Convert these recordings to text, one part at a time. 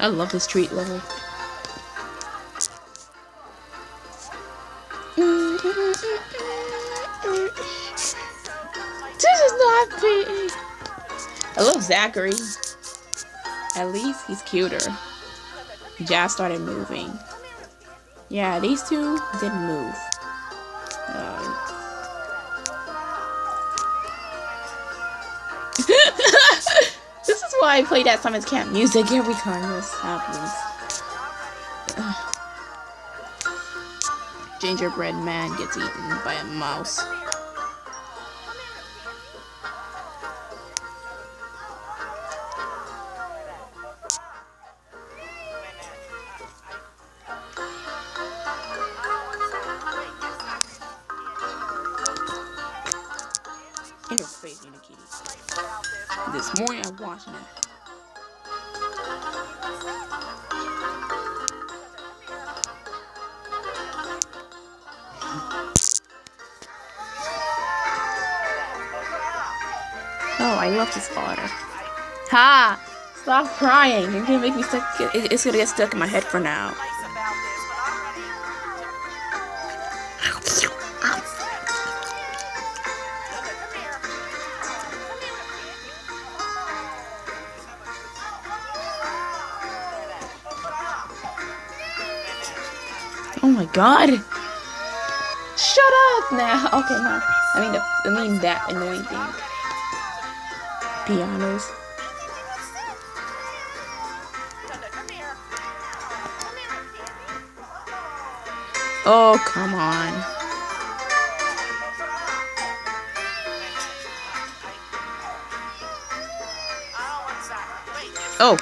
I love this treat level. This is not big. I love Zachary. At least he's cuter. Jazz started moving. Yeah, these two didn't move. This is why I play that Summer's Camp music every time this happens. Gingerbread man gets eaten by a mouse. In your face, Unikitty. This morning I'm watching it. Oh, I love this water. Ha! Stop crying. You're gonna make me stuck. It's gonna get stuck in my head for now. Oh my god! Shut up now! Okay, no. I mean that annoying thing. Pianos. Oh, come on. Oh,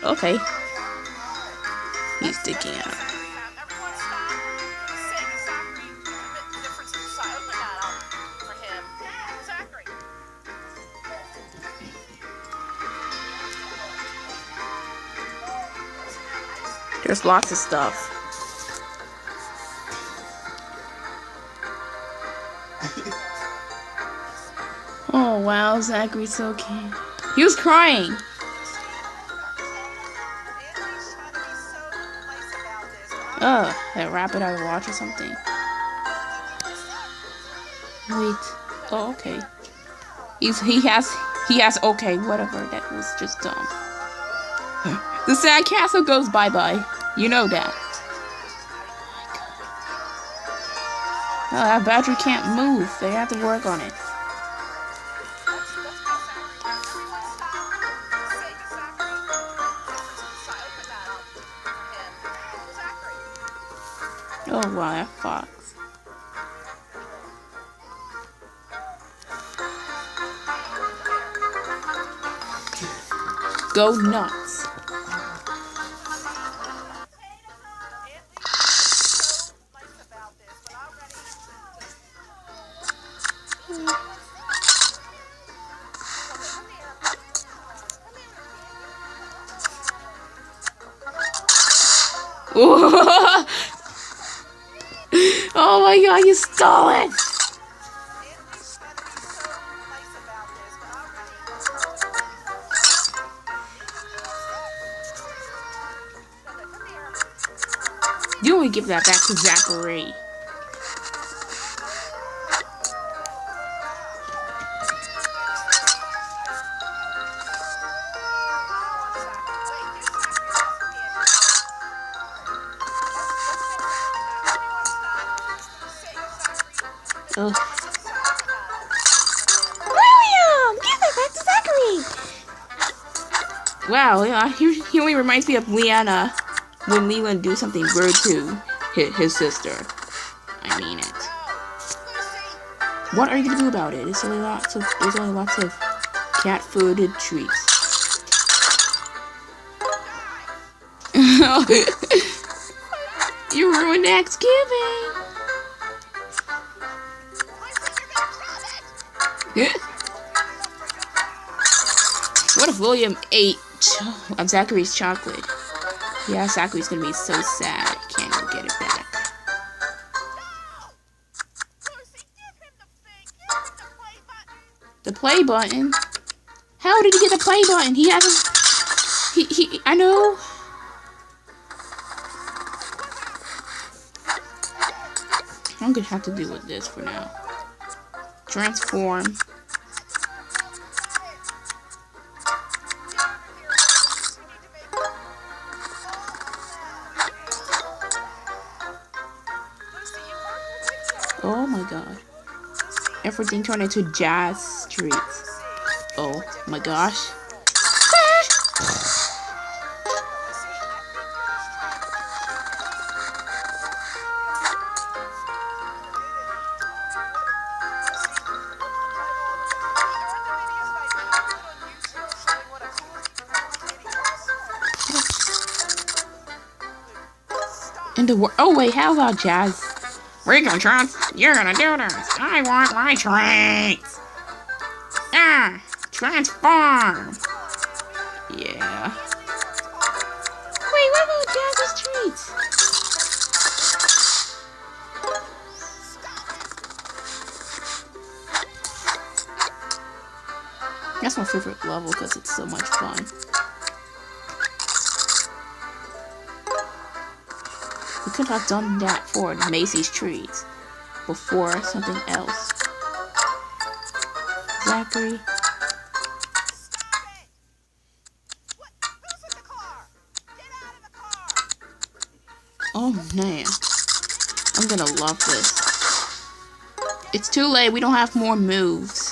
okay. He's sticking out. There's lots of stuff. Oh wow, Zachary's so cute. He was crying. That rabbit out of watch or something. Wait. Oh, okay. He has okay, whatever. That was just dumb. The sand castle goes bye-bye. You know that. Oh, that battery can't move. They have to work on it. Oh wow, that fox. Go nuts. Oh my god, you stole it! You only give that back to Zachary. Ugh. William! Give it back to Zachary! Wow, yeah, he only reminds me of Leanna when Leland do something rude to his sister. I mean it. What are you gonna do about it? There's only lots of cat-fooded treats. You ruined Thanksgiving! What if William ate Zachary's chocolate? Yeah, Zachary's gonna be so sad. Can't even get it back. The play button? How did he get the play button? He hasn't. I know. I'm gonna have to deal with this for now. Transform. Oh my god. Everything turned into jazz streets. Oh my gosh. In the world. Oh wait, how about jazz? Rico Trunks, you're gonna do this. I want my treats. Ah, transform. Yeah. Wait, what about Jazz's treats? That's my favorite level because it's so much fun. We could have done that for Macy's treats before something else. Zachary. Oh man, I'm gonna love this. It's too late, we don't have more moves.